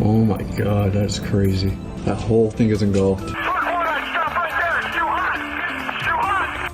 Oh my God, that's crazy. That whole thing is engulfed.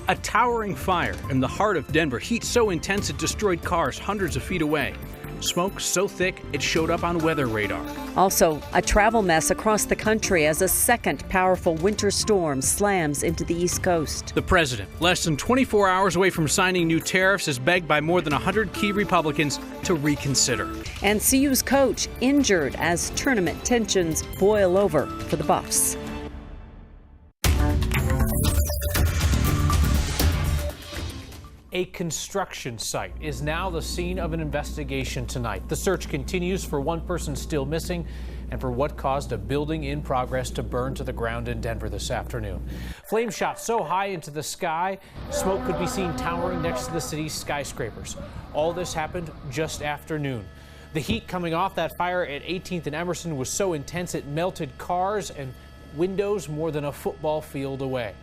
A towering fire in the heart of Denver. Heat so intense it destroyed cars hundreds of feet away. Smoke so thick it showed up on weather radar. Also, a travel mess across the country as a second powerful winter storm slams into the East Coast. The president, less than 24 hours away from signing new tariffs, is begged by more than 100 key Republicans to reconsider. And CU's coach injured as tournament tensions boil over for the Buffs. A construction site is now the scene of an investigation tonight. The search continues for one person still missing and for what caused a building in progress to burn to the ground in Denver this afternoon. Flames shot so high into the sky, smoke could be seen towering next to the city's skyscrapers. All this happened just after noon. The heat coming off that fire at 18th and Emerson was so intense it melted cars and windows more than a football field away.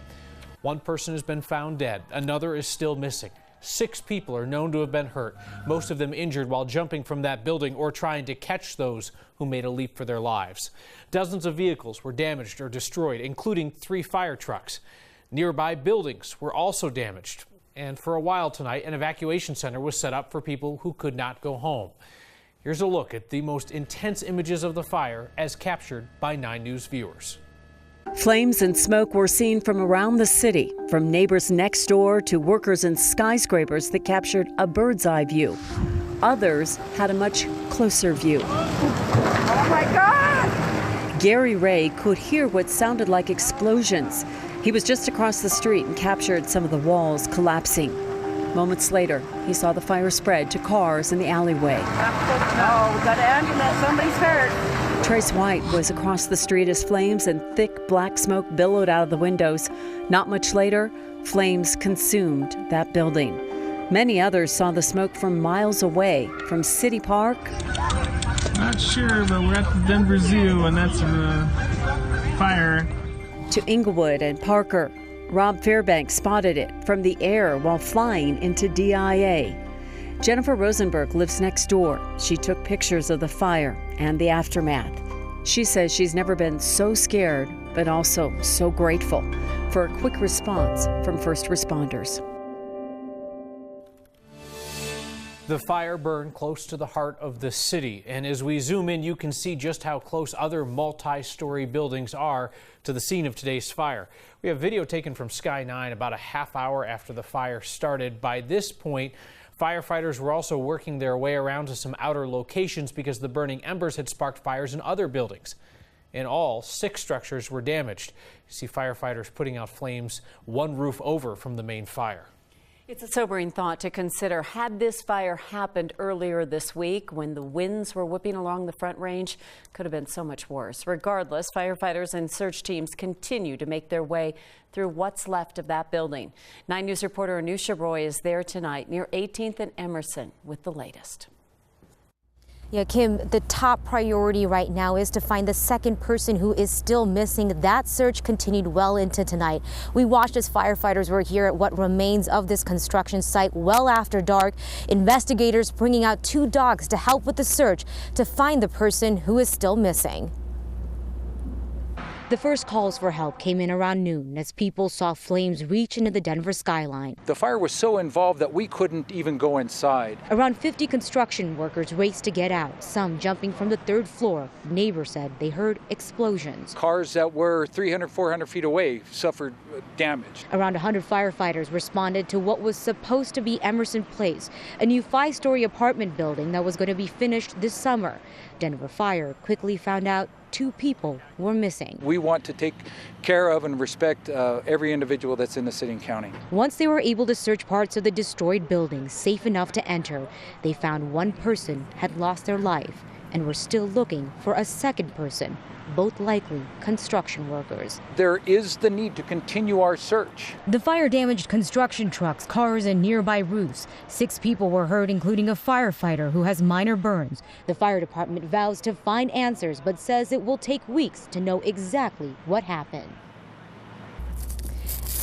One person has been found dead. Another is still missing. 6 people are known to have been hurt, most of them injured while jumping from that building or trying to catch those who made a leap for their lives. Dozens of vehicles were damaged or destroyed, including 3 fire trucks. Nearby buildings were also damaged. And for a while tonight, an evacuation center was set up for people who could not go home. Here's a look at the most intense images of the fire as captured by 9 News viewers. Flames and smoke were seen from around the city, from neighbors next door to workers in skyscrapers that captured a bird's eye view. Others had a much closer view. Oh my God! Gary Ray could hear what sounded like explosions. He was just across the street and captured some of the walls collapsing. Moments later, he saw the fire spread to cars in the alleyway. Oh, we got an ambulance, somebody's hurt. Trace White was across the street as flames and thick black smoke billowed out of the windows. Not much later, flames consumed that building. Many others saw the smoke from miles away, from City Park. Not sure, but we're at the Denver Zoo, and that's a fire. To Inglewood and Parker. Rob Fairbanks spotted it from the air while flying into DIA. Jennifer Rosenberg lives next door. She took pictures of the fire and the aftermath. She says she's never been so scared, but also so grateful for a quick response from first responders. The fire burned close to the heart of the city, and as we zoom in, you can see just how close other multi-story buildings are to the scene of today's fire. We have video taken from Sky 9 about a half hour after the fire started. By this point, firefighters were also working their way around to some outer locations because the burning embers had sparked fires in other buildings. In all, 6 structures were damaged. You see firefighters putting out flames 1 roof over from the main fire. It's a sobering thought to consider. Had this fire happened earlier this week when the winds were whipping along the Front Range, could have been so much worse. Regardless, firefighters and search teams continue to make their way through what's left of that building. 9 News reporter Anusha Roy is there tonight near 18th and Emerson with the latest. Yeah, Kim, the top priority right now is to find the second person who is still missing. That search continued well into tonight. We watched as firefighters were here at what remains of this construction site well after dark. Investigators bringing out 2 dogs to help with the search to find the person who is still missing. The first calls for help came in around noon as people saw flames reach into the Denver skyline. The fire was so involved that we couldn't even go inside. Around 50 construction workers raced to get out, some jumping from the 3rd floor. Neighbors said they heard explosions. Cars that were 300, 400 feet away suffered damage. Around 100 firefighters responded to what was supposed to be Emerson Place, a new 5-story apartment building that was going to be finished this summer. Denver Fire quickly found out 2 people were missing. We want to take care of and respect every individual that's in the city and county. Once they were able to search parts of the destroyed building safe enough to enter, they found 1 person had lost their life and were still looking for a second person, both likely construction workers. There is the need to continue our search. The fire damaged construction trucks, cars, and nearby roofs. 6 people were hurt, including a firefighter who has minor burns. The fire department vows to find answers, but says it will take weeks to know exactly what happened.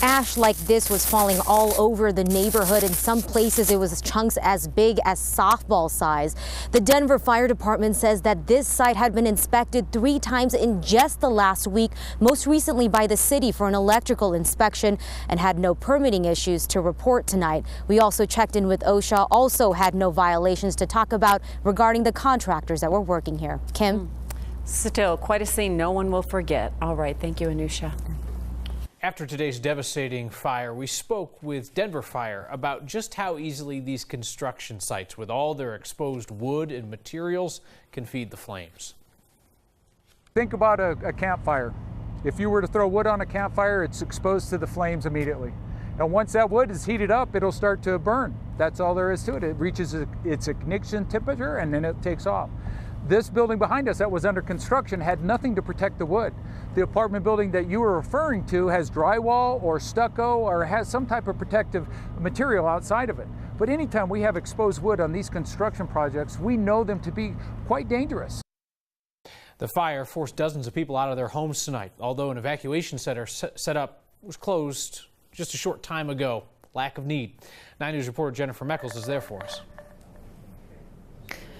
Ash like this was falling all over the neighborhood. In some places, it was chunks as big as softball size. The Denver Fire Department says that this site had been inspected 3 times in just the last week, most recently by the city for an electrical inspection, and had no permitting issues to report tonight. We also checked in with OSHA, also had no violations to talk about regarding the contractors that were working here. Kim? Still, quite a scene no one will forget. All right, thank you, Anusha. After today's devastating fire, we spoke with Denver Fire about just how easily these construction sites, with all their exposed wood and materials, can feed the flames. Think about a campfire. If you were to throw wood on a campfire, it's exposed to the flames immediately. And once that wood is heated up, it'll start to burn. That's all there is to it. It reaches its ignition temperature and then it takes off. This building behind us that was under construction had nothing to protect the wood. The apartment building that you were referring to has drywall or stucco or has some type of protective material outside of it. But anytime we have exposed wood on these construction projects, we know them to be quite dangerous. The fire forced dozens of people out of their homes tonight, although an evacuation center set up was closed just a short time ago. Lack of need. 9 News reporter Jennifer Meckles is there for us.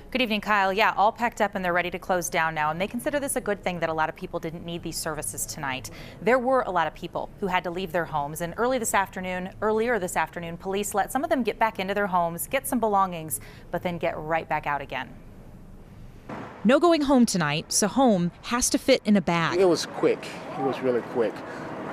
Good evening, Kyle. Yeah, all packed up and they're ready to close down now, and they consider this a good thing that a lot of people didn't need these services tonight. There were a lot of people who had to leave their homes, and earlier this afternoon, police let some of them get back into their homes, get some belongings, but then get right back out again. No going home tonight, so home has to fit in a bag. It was quick. It was really quick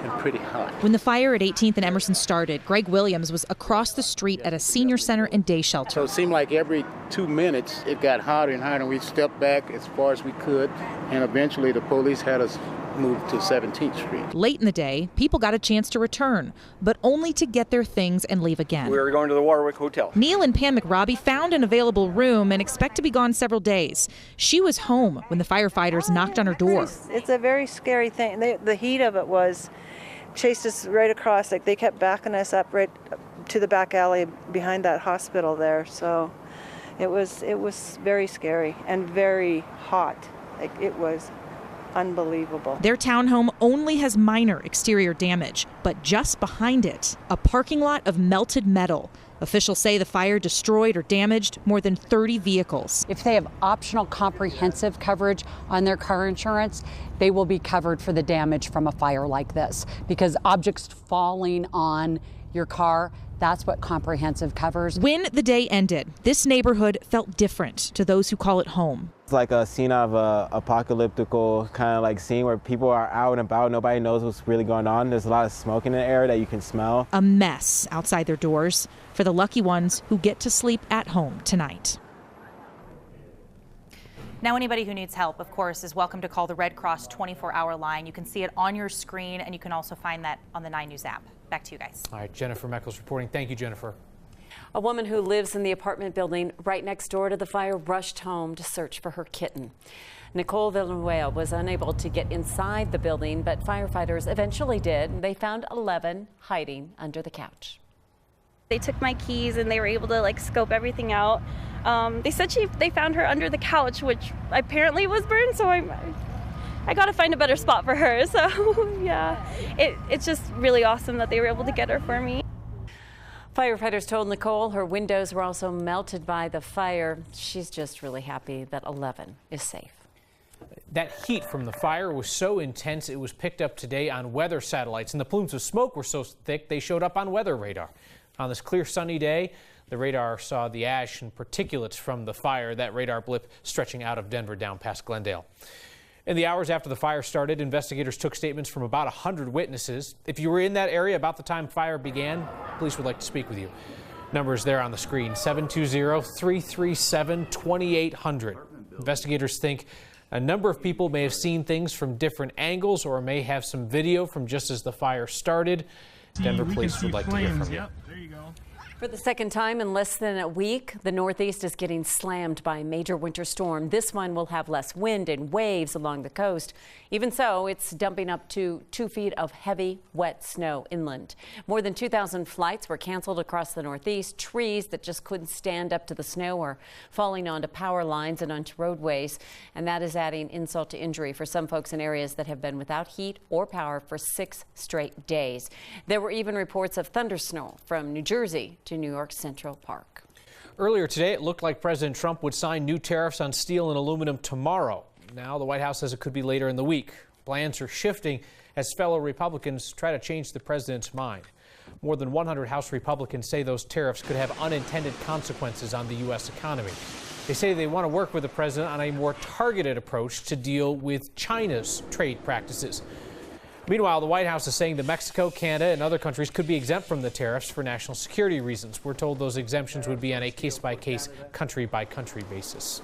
and pretty hot. When the fire at 18th and Emerson started, Greg Williams was across the street at a senior center and day shelter. So it seemed like every 2 minutes it got hotter and hotter, and we stepped back as far as we could, and eventually the police had us moved to 17th Street. Late in the day, people got a chance to return, but only to get their things and leave again. We were going to the Warwick Hotel. Neil and Pam McRobbie found an available room and expect to be gone several days. She was home when the firefighters knocked on her door. It's a very scary thing. The heat of it chased us right across. Like, they kept backing us up right to the back alley behind that hospital there. So it was very scary and very hot. Like, it was unbelievable. Their townhome only has minor exterior damage, but just behind it, a parking lot of melted metal. Officials say the fire destroyed or damaged more than 30 vehicles. If they have optional comprehensive coverage on their car insurance, they will be covered for the damage from a fire like this, because objects falling on your car, that's what comprehensive covers. When the day ended, this neighborhood felt different to those who call it home. It's like a scene of a apocalyptical kind of like scene where people are out and about. Nobody knows what's really going on. There's a lot of smoke in the air that you can smell. A mess outside their doors for the lucky ones who get to sleep at home tonight. Now, anybody who needs help, of course, is welcome to call the Red Cross 24-hour line. You can see it on your screen, and you can also find that on the 9 News app. Back to you guys. All right, Jennifer Meckles reporting. Thank you, Jennifer. A woman who lives in the apartment building right next door to the fire rushed home to search for her kitten. Nicole Villanueva was unable to get inside the building, but firefighters eventually did. They found 11 hiding under the couch. They took my keys and they were able to scope everything out. They said they found her under the couch, which apparently was burned, so I got to find a better spot for her. So yeah, it's just really awesome that they were able to get her for me. Firefighters told Nicole her windows were also melted by the fire. She's just really happy that 11 is safe. That heat from the fire was so intense it was picked up today on weather satellites, and the plumes of smoke were so thick they showed up on weather radar. On this clear sunny day, the radar saw the ash and particulates from the fire, that radar blip stretching out of Denver down past Glendale. In the hours after the fire started, investigators took statements from about 100 witnesses. If you were in that area about the time fire began, police would like to speak with you. Numbers there on the screen, 720-337-2800. Investigators think a number of people may have seen things from different angles or may have some video from just as the fire started. Denver police would like to hear from you. Yep, there you go. For the second time in less than a week, the Northeast is getting slammed by a major winter storm. This one will have less wind and waves along the coast. Even so, it's dumping up to 2 feet of heavy, wet snow inland. More than 2,000 flights were canceled across the Northeast. Trees that just couldn't stand up to the snow are falling onto power lines and onto roadways. And that is adding insult to injury for some folks in areas that have been without heat or power for 6 straight days. There were even reports of thundersnow from New Jersey to New York Central Park. Earlier today, it looked like President Trump would sign new tariffs on steel and aluminum tomorrow. Now the White House says it could be later in the week. Plans are shifting as fellow Republicans try to change the president's mind. More than 100 House Republicans say those tariffs could have unintended consequences on the U.S. economy. They say they want to work with the president on a more targeted approach to deal with China's trade practices. Meanwhile, the White House is saying that Mexico, Canada, and other countries could be exempt from the tariffs for national security reasons. We're told those exemptions would be on a case-by-case, country-by-country basis.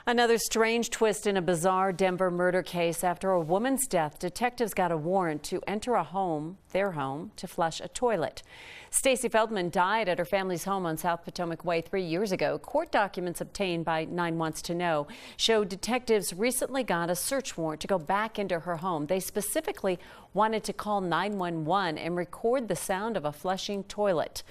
Another strange twist in a bizarre Denver murder case. After a woman's death, detectives got a warrant to enter a home, their home, to flush a toilet. Stacy Feldman died at her family's home on South Potomac Way 3 years ago. Court documents obtained by 9 Wants to Know show detectives recently got a search warrant to go back into her home. They specifically wanted to call 911 and record the sound of a flushing toilet.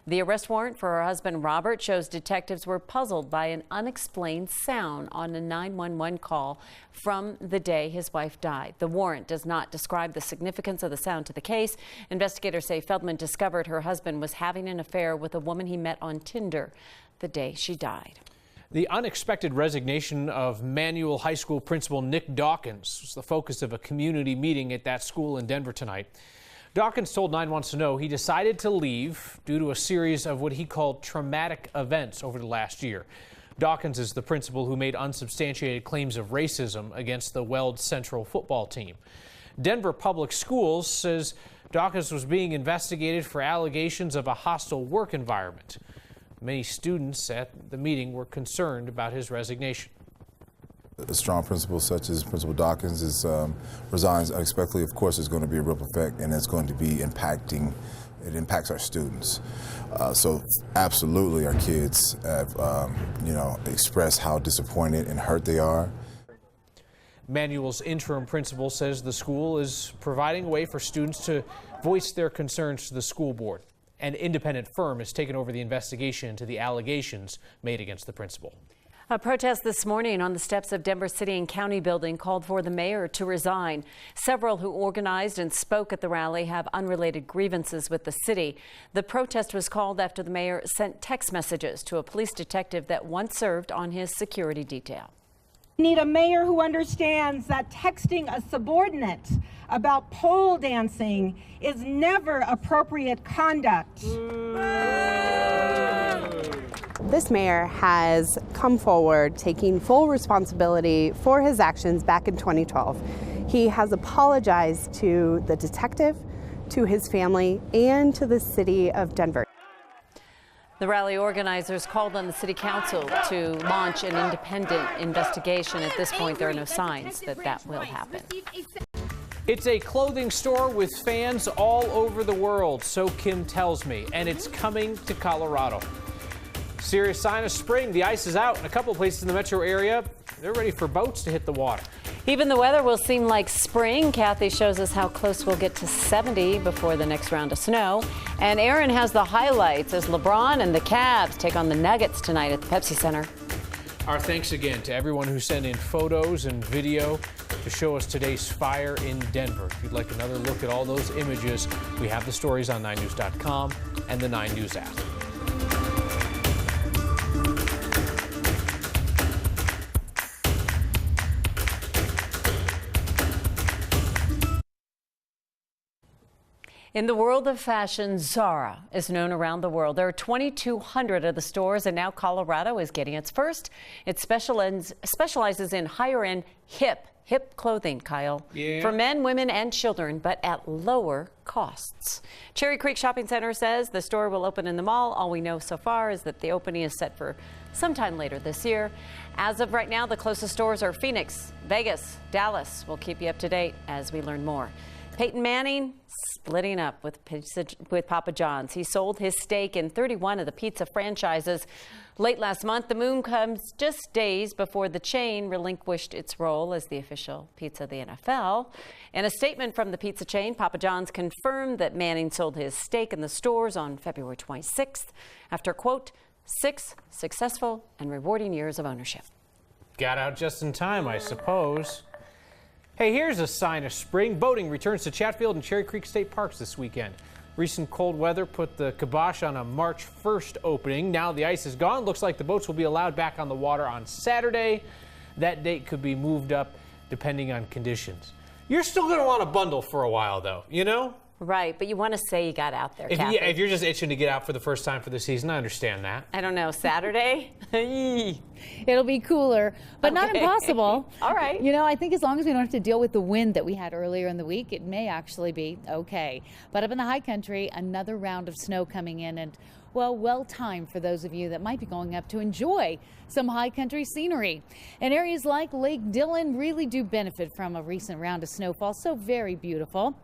The arrest warrant for her husband, Robert, shows detectives were puzzled by an unexplained sound on a 911 call from the day his wife died. The warrant does not describe the significance of the sound to the case. Investigators say Feldman discovered her husband was having an affair with a woman he met on Tinder the day she died. The unexpected resignation of Manual High School principal Nick Dawkins was the focus of a community meeting at that school in Denver tonight. Dawkins told 9 Wants to Know he decided to leave due to a series of what he called traumatic events over the last year. Dawkins is the principal who made unsubstantiated claims of racism against the Weld Central football team. Denver Public Schools says Dawkins was being investigated for allegations of a hostile work environment. Many students at the meeting were concerned about his resignation. A strong principal such as Principal Dawkins resigns unexpectedly. Of course, there's going to be a ripple effect, and it's going to be it impacts our students. So absolutely our kids have, expressed how disappointed and hurt they are. Manual's interim principal says the school is providing a way for students to voice their concerns to the school board. An independent firm has taken over the investigation into the allegations made against the principal. A protest this morning on the steps of Denver City and County Building called for the mayor to resign. Several who organized and spoke at the rally have unrelated grievances with the city. The protest was called after the mayor sent text messages to a police detective that once served on his security detail. We need a mayor who understands that texting a subordinate about pole dancing is never appropriate conduct. This mayor has come forward taking full responsibility for his actions back in 2012. He has apologized to the detective, to his family, and to the city of Denver. The rally organizers called on the city council to launch an independent investigation. At this point, there are no signs that that will happen. It's a clothing store with fans all over the world, so Kim tells me, and it's coming to Colorado. Serious sign of spring. The ice is out in a couple of places in the metro area. They're ready for boats to hit the water. Even the weather will seem like spring. Kathy shows us how close we'll get to 70 before the next round of snow. And Aaron has the highlights as LeBron and the Cavs take on the Nuggets tonight at the Pepsi Center. Our thanks again to everyone who sent in photos and video to show us today's fire in Denver. If you'd like another look at all those images, we have the stories on 9news.com and the 9 News app. In the world of fashion, Zara is known around the world. There are 2,200 of the stores, and now Colorado is getting its first. It specializes in higher-end hip clothing, Kyle, for men, women, and children, but at lower costs. Cherry Creek Shopping Center says the store will open in the mall. All we know so far is that the opening is set for sometime later this year. As of right now, the closest stores are Phoenix, Vegas, Dallas. We'll keep you up to date as we learn more. Peyton Manning splitting up with Papa John's. He sold his stake in 31 of the pizza franchises. Late last month, the move comes just days before the chain relinquished its role as the official pizza of the NFL. In a statement from the pizza chain, Papa John's confirmed that Manning sold his stake in the stores on February 26th after, quote, 6 successful and rewarding years of ownership. Got out just in time, I suppose. Hey, here's a sign of spring. Boating returns to Chatfield and Cherry Creek State Parks this weekend. Recent cold weather put the kibosh on a March 1st opening. Now the ice is gone. Looks like the boats will be allowed back on the water on Saturday. That date could be moved up depending on conditions. You're still going to want to bundle for a while, though, you know? Right, but you want to say you got out there, Kathy. If you're just itching to get out for the first time for the season, I understand that. I don't know, Saturday? It'll be cooler, but not impossible. All right. You know, I think as long as we don't have to deal with the wind that we had earlier in the week, it may actually be okay. But up in the high country, another round of snow coming in, and well timed for those of you that might be going up to enjoy some high country scenery. And areas like Lake Dillon really do benefit from a recent round of snowfall, so very beautiful.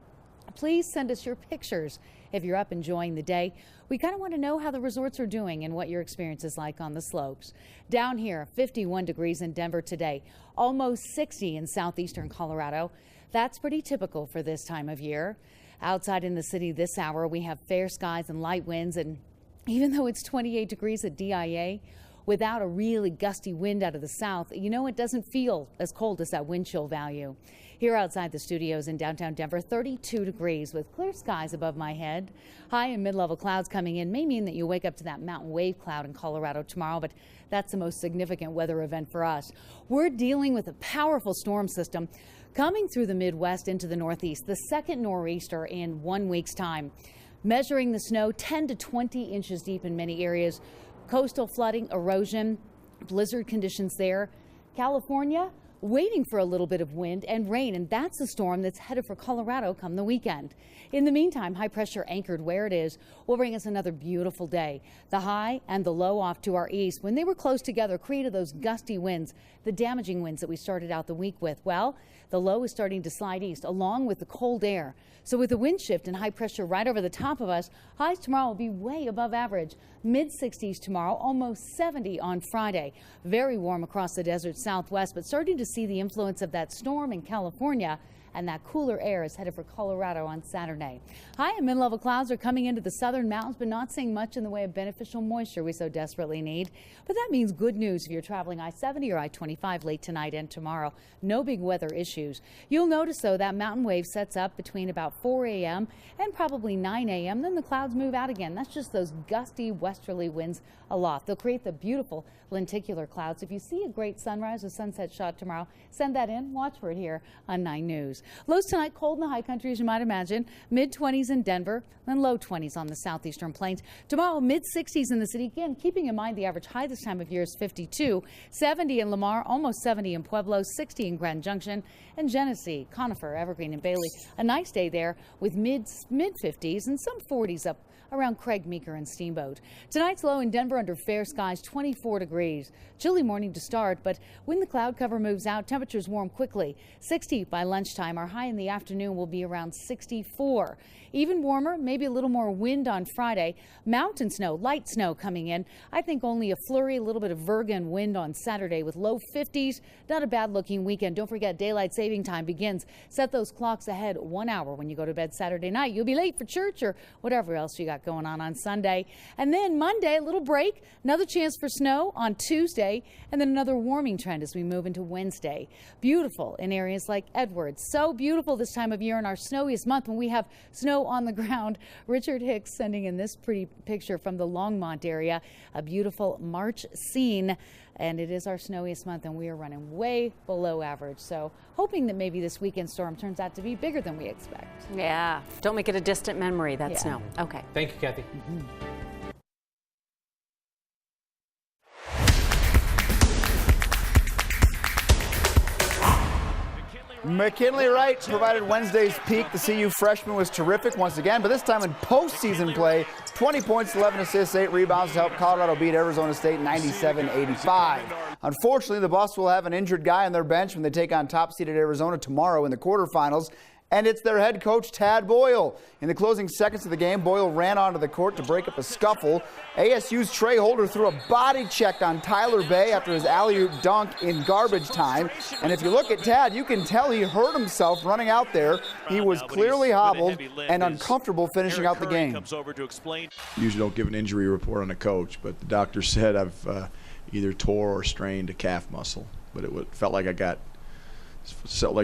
Please send us your pictures if you're up enjoying the day. We kind of want to know how the resorts are doing and what your experience is like on the slopes. Down here, 51 degrees in Denver today, almost 60 in southeastern Colorado. That's pretty typical for this time of year. Outside in the city this hour, we have fair skies and light winds, and even though it's 28 degrees at DIA, without a really gusty wind out of the south, you know, it doesn't feel as cold as that wind chill value. Here outside the studios in downtown Denver, 32 degrees with clear skies above my head. High and mid-level clouds coming in may mean that you wake up to that mountain wave cloud in Colorado tomorrow, but that's the most significant weather event for us. We're dealing with a powerful storm system coming through the Midwest into the Northeast, the second nor'easter in 1 week's time. Measuring the snow 10 to 20 inches deep in many areas. Coastal flooding, erosion, blizzard conditions there. California waiting for a little bit of wind and rain, and that's a storm that's headed for Colorado come the weekend. In the meantime, high pressure anchored where it is will bring us another beautiful day. The high and the low off to our east, when they were close together, created those gusty winds, the damaging winds that we started out the week with. Well, the low is starting to slide east along with the cold air. So with the wind shift and high pressure right over the top of us, highs tomorrow will be way above average. Mid-60s tomorrow, almost 70 on Friday. Very warm across the desert southwest, but starting to see the influence of that storm in California, and that cooler air is headed for Colorado on Saturday. High and mid-level clouds are coming into the southern mountains, but not seeing much in the way of beneficial moisture we so desperately need. But that means good news if you're traveling I-70 or I-25 late tonight and tomorrow. No big weather issues. You'll notice, though, that mountain wave sets up between about 4 a.m. and probably 9 a.m. Then the clouds move out again. That's just those gusty westerly winds aloft. They'll create the beautiful lenticular clouds. If you see a great sunrise or sunset shot tomorrow, send that in. Watch for it here on 9 News. Lows tonight, cold in the high country, as you might imagine. Mid-20s in Denver, then low 20s on the southeastern plains. Tomorrow, mid-60s in the city. Again, keeping in mind the average high this time of year is 52. 70 in Lamar, almost 70 in Pueblo, 60 in Grand Junction, and Genesee, Conifer, Evergreen, and Bailey. A nice day there with mid-50s and some 40s up around Craig, Meeker, and Steamboat. Tonight's low in Denver under fair skies, 24 degrees. Chilly morning to start, but when the cloud cover moves out, temperatures warm quickly. 60 by lunchtime. Our high in the afternoon will be around 64. Even warmer, maybe a little more wind on Friday. Mountain snow, light snow coming in. I think only a flurry, a little bit of verga and wind on Saturday with low 50s. Not a bad looking weekend. Don't forget, daylight saving time begins. Set those clocks ahead 1 hour when you go to bed Saturday night. You'll be late for church or whatever else you got going on Sunday. And then Monday, a little break, another chance for snow on Tuesday, and then another warming trend as we move into Wednesday. Beautiful in areas like Edwards. So beautiful this time of year in our snowiest month when we have snow on the ground. Richard Hicks sending in this pretty picture from the Longmont area, a beautiful March scene. And it is our snowiest month, and we are running way below average. So hoping that maybe this weekend storm turns out to be bigger than we expect. Yeah, don't make it a distant memory, that snow. Okay. Thank you, Kathy. McKinley Wright provided Wednesday's peak. The CU freshman was terrific once again, but this time in postseason play. 20 points, 11 assists, 8 rebounds to help Colorado beat Arizona State 97-85. Unfortunately, the Buffs will have an injured guy on their bench when they take on top-seeded Arizona tomorrow in the quarterfinals. And it's their head coach, Tad Boyle. In the closing seconds of the game, Boyle ran onto the court to break up a scuffle. ASU's Trey Holder threw a body check on Tyler Bay after his alley-oop dunk in garbage time. And if you look at Tad, you can tell he hurt himself running out there. He was clearly hobbled and uncomfortable finishing out the game. Usually don't give an injury report on a coach, but the doctor said I've either tore or strained a calf muscle. But it felt like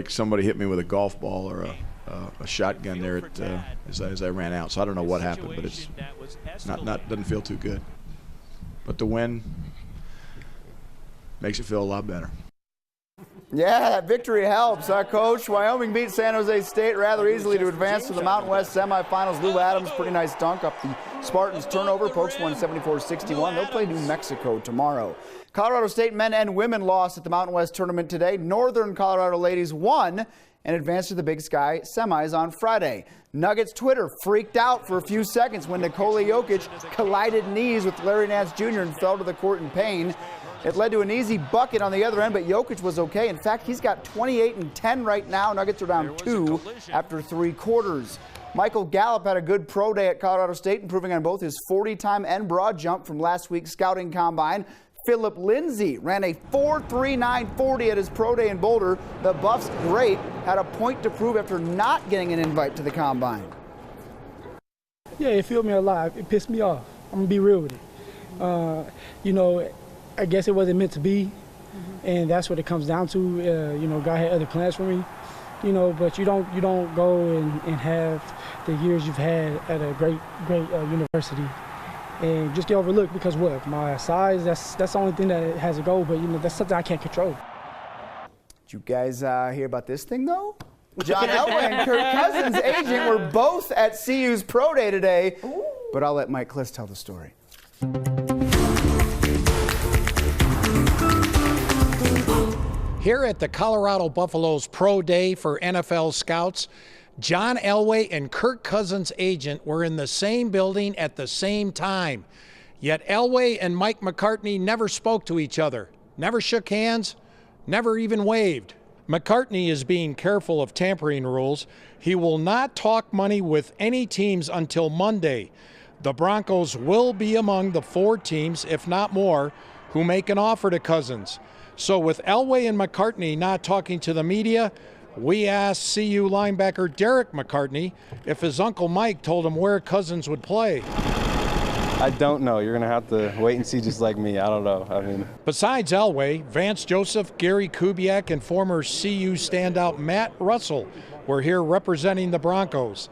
somebody hit me with a golf ball or a shotgun there as I ran out. So I don't know what happened, but it's doesn't feel too good. But the win makes it feel a lot better. Yeah, that victory helps, Coach? Wyoming beat San Jose State rather easily to advance to the Mountain West semifinals. Lou Adams, pretty nice dunk up the Spartans' turnover. Pokes won 74-61. They'll play New Mexico tomorrow. Colorado State men and women lost at the Mountain West tournament today. Northern Colorado ladies won and advanced to the Big Sky semis on Friday. Nuggets Twitter freaked out for a few seconds when Nikola Jokic collided knees with Larry Nance Jr. and fell to the court in pain. It led to an easy bucket on the other end, but Jokic was okay. In fact, he's got 28 and 10 right now. Nuggets are down 2 after 3 quarters. Michael Gallup had a good pro day at Colorado State, improving on both his 40-time and broad jump from last week's scouting combine. Philip Lindsay ran a 4.3940 at his pro day in Boulder. The Buffs great had a point to prove after not getting an invite to the combine. Yeah, it filled me alive. It pissed me off. I'm going to be real with it. I guess it wasn't meant to be, and that's what it comes down to. God had other plans for me, but you don't go and have the years you've had at a great university and just get overlooked because what? My size, that's the only thing that has a goal, but that's something I can't control. Did you guys hear about this thing though? John Elway and Kirk Cousins' agent were both at CU's pro day today, but I'll let Mike Kliss tell the story. Here at the Colorado Buffaloes Pro Day for NFL scouts, John Elway and Kirk Cousins' agent were in the same building at the same time. Yet Elway and Mike McCartney never spoke to each other, never shook hands, never even waved. McCartney is being careful of tampering rules. He will not talk money with any teams until Monday. The Broncos will be among the 4 teams, if not more, who make an offer to Cousins. So with Elway and McCartney not talking to the media, we asked CU linebacker Derek McCartney if his Uncle Mike told him where Cousins would play. I don't know. You're going to have to wait and see just like me. I don't know. Besides Elway, Vance Joseph, Gary Kubiak, and former CU standout Matt Russell were here representing the Broncos.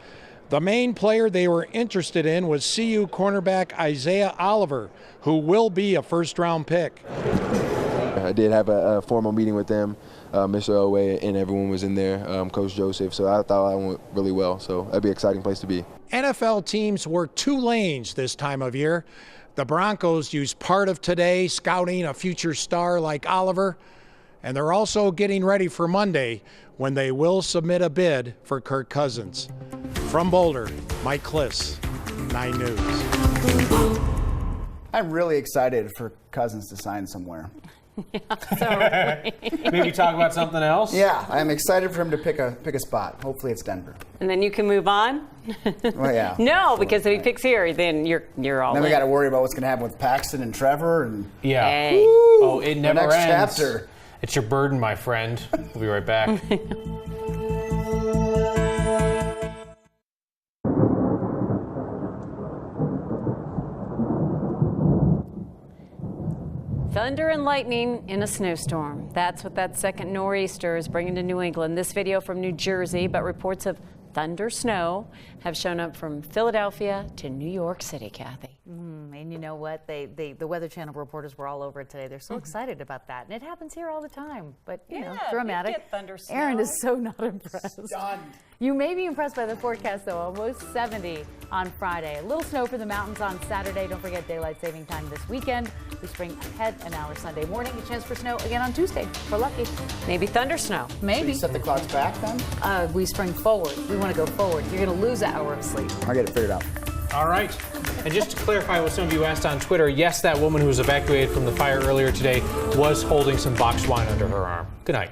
The main player they were interested in was CU cornerback Isaiah Oliver, who will be a first-round pick. I did have a formal meeting with them, Mr. Elway, and everyone was in there, Coach Joseph, so I thought I went really well, so that'd be an exciting place to be. NFL teams work 2 lanes this time of year. The Broncos use part of today scouting a future star like Oliver, and they're also getting ready for Monday when they will submit a bid for Kirk Cousins. From Boulder, Mike Kliss, 9 News. I'm really excited for Cousins to sign somewhere. Maybe talk about something else? Yeah, I'm excited for him to pick a spot. Hopefully it's Denver. And then you can move on? Well, yeah. No, because if he picks here, then you're all then in. We got to worry about what's going to happen with Paxton and Trevor. And yeah. Hey. Oh, it never the next ends. Chapter. It's your burden, my friend. We'll be right back. Thunder and lightning in a snowstorm. That's what that second nor'easter is bringing to New England. This video from New Jersey, but reports of thunder snow have shown up from Philadelphia to New York City, Kathy. And you know what? The Weather Channel reporters were all over it today. They're so excited about that. And it happens here all the time. But, you know, dramatic. We get thunder snow. Aaron is so not impressed. Stunned. You may be impressed by the forecast, though. Almost 70 on Friday. A little snow for the mountains on Saturday. Don't forget daylight saving time this weekend. We spring ahead an hour Sunday morning. A chance for snow again on Tuesday. We're lucky. Maybe thunder snow. Maybe. So you set the clocks back then? We spring forward. We want to go forward. You're going to lose an hour of sleep. I'll get it figured out. All right. And just to clarify what some of you asked on Twitter, yes, that woman who was evacuated from the fire earlier today was holding some boxed wine under her arm. Good night.